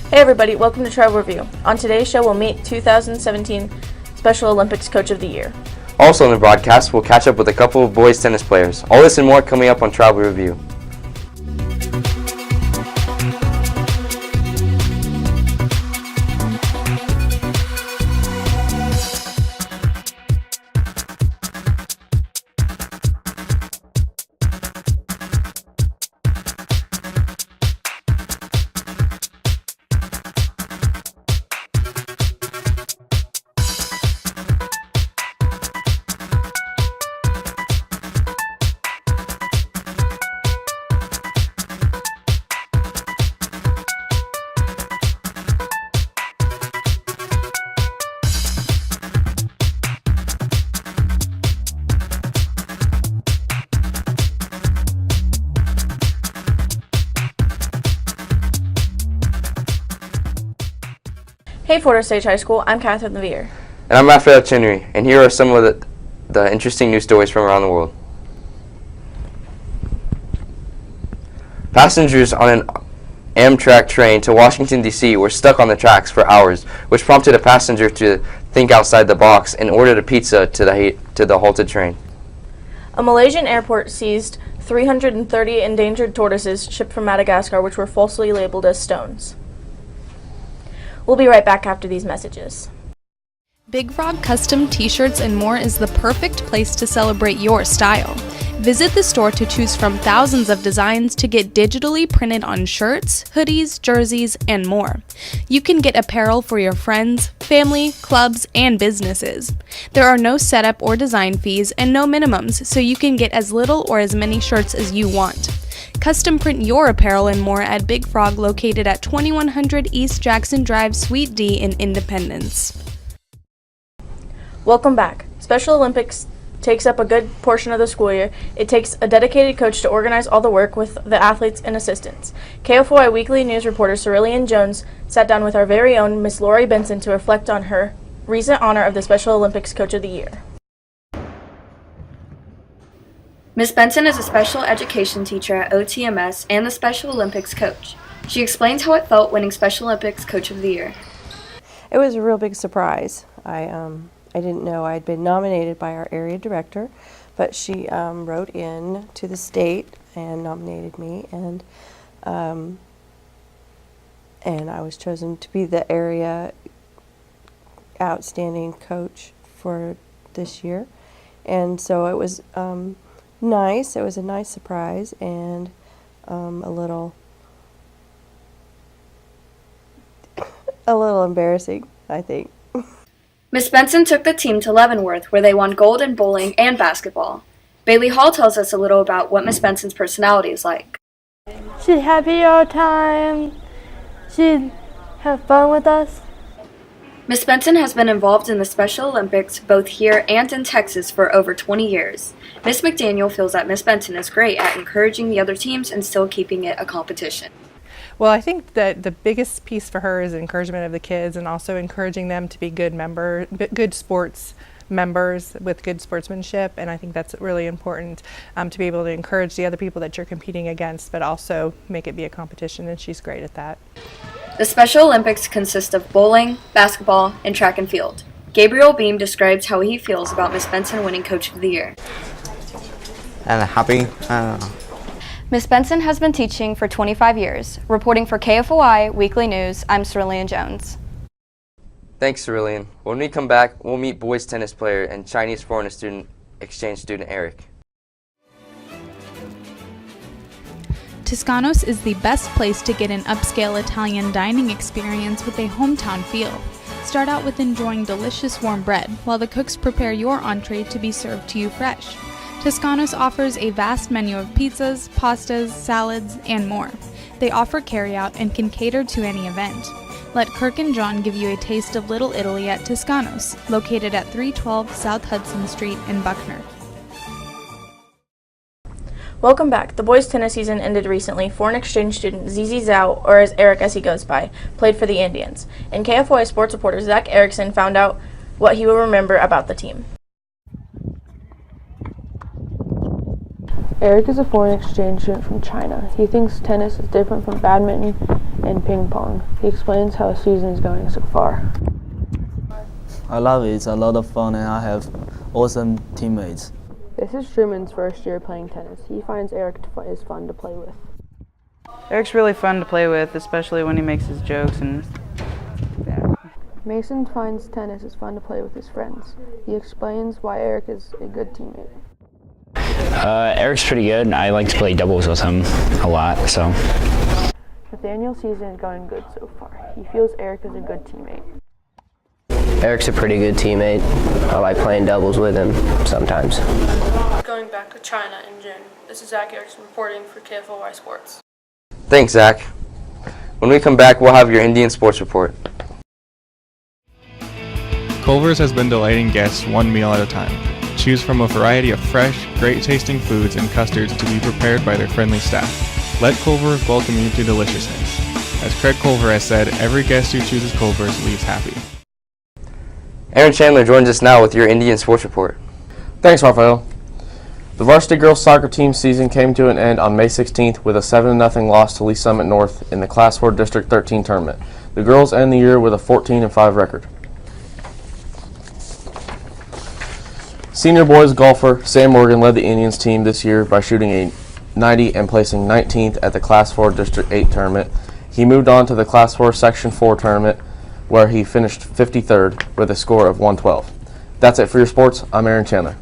Hey everybody, welcome to Travel Review. On today's show, we'll meet 2017 Special Olympics Coach of the Year. Also in the broadcast, we'll catch up with a couple of boys tennis players. All this and more coming up on Travel Review. Hey Fort Osage High School, I'm Catherine Levere. And I'm Raphael Chinnery, and here are some of the interesting news stories from around the world. Passengers on an Amtrak train to Washington, D.C. were stuck on the tracks for hours, which prompted a passenger to think outside the box and ordered a pizza to the halted train. A Malaysian airport seized 330 endangered tortoises shipped from Madagascar, which were falsely labeled as stones. We'll be right back after these messages. Big Frog Custom T-shirts and more is the perfect place to celebrate your style. Visit the store to choose from thousands of designs to get digitally printed on shirts, hoodies, jerseys, and more. You can get apparel for your friends, family, clubs, and businesses. There are no setup or design fees and no minimums, so you can get as little or as many shirts as you want. Custom print your apparel and more at Big Frog, located at 2100 East Jackson Drive, Suite D in Independence. Welcome back. Special Olympics takes up a good portion of the school year. It takes a dedicated coach to organize all the work with the athletes and assistants. KFOI Weekly News reporter Cerulean Jones sat down with our very own Miss Lori Benson to reflect on her recent honor of the Special Olympics Coach of the Year. Ms. Benson is a special education teacher at OTMS and the Special Olympics coach. She explains how it felt winning Special Olympics Coach of the Year. It was a real big surprise. I didn't know I'd been nominated by our area director, but she wrote in to the state and nominated me, and I was chosen to be the area outstanding coach for this year. And so it was nice. It was a nice surprise and a little embarrassing, I think. Ms. Benson took the team to Leavenworth, where they won gold in bowling and basketball. Bailey Hall tells us a little about what Ms. Benson's personality is like. She's happy all the time. She'd have fun with us. Ms. Benson has been involved in the Special Olympics both here and in Texas for over 20 years. Ms. McDaniel feels that Ms. Benson is great at encouraging the other teams and still keeping it a competition. Well, I think that the biggest piece for her is encouragement of the kids and also encouraging them to be good sports members with good sportsmanship, and I think that's really important to be able to encourage the other people that you're competing against, but also make it be a competition, and she's great at that. The Special Olympics consist of bowling, basketball, and track and field. Gabriel Beam describes how he feels about Ms. Benson winning Coach of the Year. And happy. Ms. Benson has been teaching for 25 years. Reporting for KFOI Weekly News, I'm Cerulean Jones. Thanks, Cerulean. When we come back, we'll meet boys tennis player and Chinese foreign exchange student Eric. Toscanos is the best place to get an upscale Italian dining experience with a hometown feel. Start out with enjoying delicious warm bread while the cooks prepare your entree to be served to you fresh. Toscanos offers a vast menu of pizzas, pastas, salads, and more. They offer carryout and can cater to any event. Let Kirk and John give you a taste of Little Italy at Toscanos, located at 312 South Hudson Street in Buckner. Welcome back. The boys' tennis season ended recently. Foreign exchange student Zizi Zhao, or as Eric as he goes by, played for the Indians. And KFOI sports reporter Zach Erickson found out what he will remember about the team. Eric is a foreign exchange student from China. He thinks tennis is different from badminton and ping pong. He explains how his season is going so far. I love it. It's a lot of fun and I have awesome teammates. This is Truman's first year playing tennis. He finds Eric is fun to play with. Eric's really fun to play with, especially when he makes his jokes and yeah. Mason finds tennis is fun to play with his friends. He explains why Eric is a good teammate. Eric's pretty good. I like to play doubles with him a lot, so. Nathaniel's season is going good so far. He feels Eric is a good teammate. Eric's a pretty good teammate. I like playing doubles with him sometimes. Going back to China in June. This is Zach Erickson reporting for KFOY Sports. Thanks, Zach. When we come back, we'll have your Indian sports report. Culvers has been delighting guests one meal at a time. Choose from a variety of fresh, great-tasting foods and custards to be prepared by their friendly staff. Let Culvers welcome you to deliciousness. As Craig Culver has said, every guest who chooses Culvers leaves happy. Aaron Chandler joins us now with your Indian sports report. Thanks, Raphael. The varsity girls soccer team season came to an end on May 16th with a 7-0 loss to Lee Summit North in the Class 4 District 13 tournament. The girls end the year with a 14-5 record. Senior boys golfer Sam Morgan led the Indians team this year by shooting a 90 and placing 19th at the Class 4 District 8 tournament. He moved on to the Class 4 Section 4 tournament where he finished 53rd with a score of 112. That's it for your sports. I'm Aaron Chandler.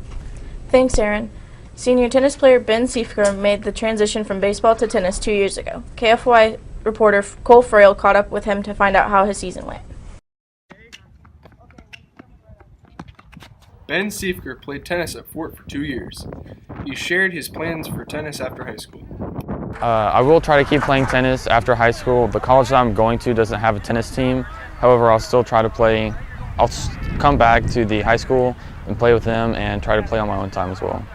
Thanks, Aaron. Senior tennis player Ben Siefker made the transition from baseball to tennis 2 years ago. KFY reporter Cole Frail caught up with him to find out how his season went. Ben Siefker played tennis at Fort for 2 years. He shared his plans for tennis after high school. I will try to keep playing tennis after high school. The college that I'm going to doesn't have a tennis team. However, I'll still try to play. I'll come back to the high school and play with them and try to play on my own time as well.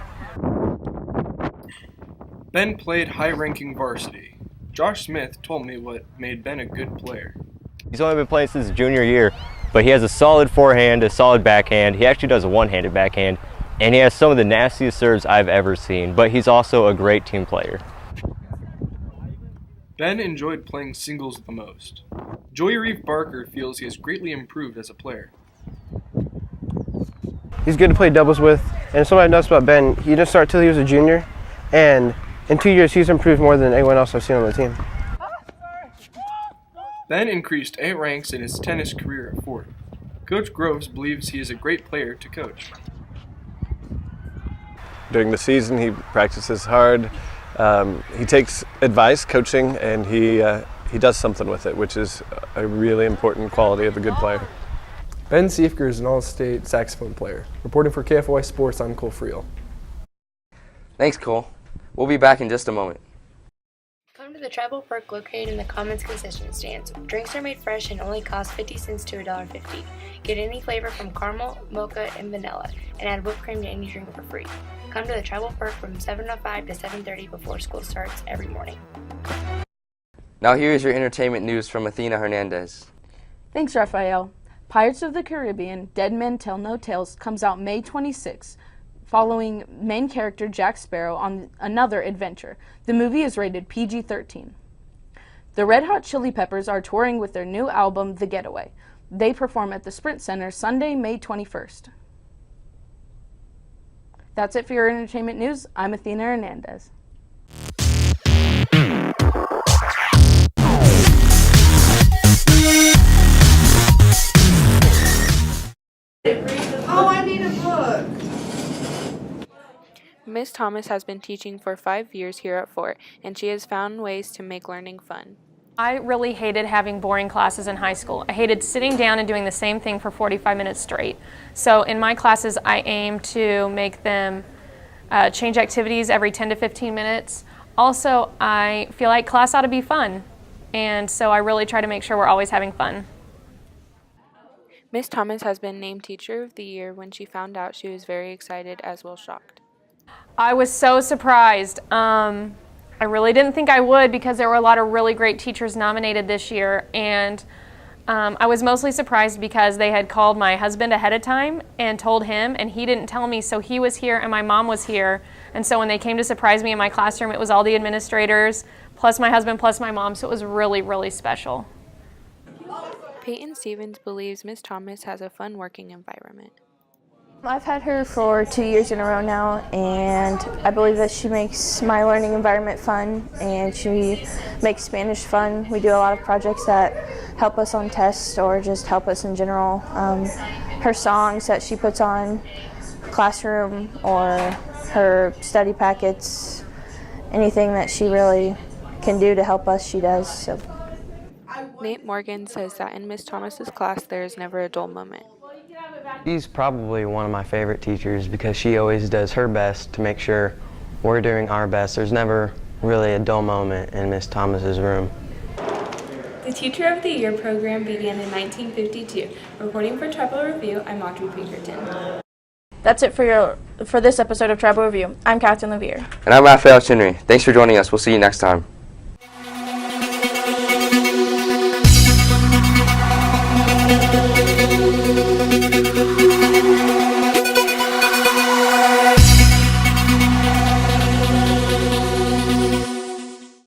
Ben played high-ranking varsity. Josh Smith told me what made Ben a good player. He's only been playing since his junior year, but he has a solid forehand, a solid backhand. He actually does a one-handed backhand, and he has some of the nastiest serves I've ever seen, but he's also a great team player. Ben enjoyed playing singles the most. Joey Reeve Barker feels he has greatly improved as a player. He's good to play doubles with, and something I noticed about Ben, he didn't start till he was a junior, and in 2 years he's improved more than anyone else I've seen on the team. Ben increased 8 ranks in his tennis career at Fort. Coach Groves believes he is a great player to coach. During the season he practices hard. He takes advice, coaching, and he does something with it, which is a really important quality of a good player. Ben Siefker is an all-state saxophone player. Reporting for KFOY Sports, I'm Cole Friel. Thanks, Cole. We'll be back in just a moment. Come to the Travel Park located in the Commons concession stands. Drinks are made fresh and only cost 50 cents to $1.50. Get any flavor from caramel, mocha, and vanilla, and add whipped cream to any drink for free. Come to the Travel Park from 7:05 to 7:30 before school starts every morning. Now here is your entertainment news from Athena Hernandez. Thanks, Raphael. Pirates of the Caribbean, Dead Men Tell No Tales comes out May 26, following main character Jack Sparrow on another adventure. The movie is rated PG-13. The Red Hot Chili Peppers are touring with their new album, The Getaway. They perform at the Sprint Center Sunday, May 21st. That's it for your entertainment news. I'm Athena Hernandez. Oh, I need a book. Miss Thomas has been teaching for 5 years here at Fort, and she has found ways to make learning fun. I really hated having boring classes in high school. I hated sitting down and doing the same thing for 45 minutes straight. So in my classes, I aim to make them change activities every 10 to 15 minutes. Also, I feel like class ought to be fun, and so I really try to make sure we're always having fun. Miss Thomas has been named Teacher of the Year. When she found out, she was very excited as well shocked. I was so surprised. I really didn't think I would because there were a lot of really great teachers nominated this year, and I was mostly surprised because they had called my husband ahead of time and told him, and he didn't tell me, so he was here and my mom was here And so when they came to surprise me in my classroom, it was all the administrators, plus my husband, plus my mom, so it was really, really special. Peyton Stevens believes Miss Thomas has a fun working environment. I've had her for 2 years in a row now, and I believe that she makes my learning environment fun, and she makes Spanish fun. We do a lot of projects that help us on tests or just help us in general. Her songs that she puts on classroom or her study packets, anything that she really can do to help us, she does. So. Nate Morgan says that in Miss Thomas's class there is never a dull moment. She's probably one of my favorite teachers because she always does her best to make sure we're doing our best. There's never really a dull moment in Miss Thomas's room. The Teacher of the Year program began in 1952. Reporting for Tribal Review, I'm Audrey Pinkerton. That's it for this episode of Tribal Review. I'm Captain Levier. And I'm Raphael Chinry. Thanks for joining us. We'll see you next time.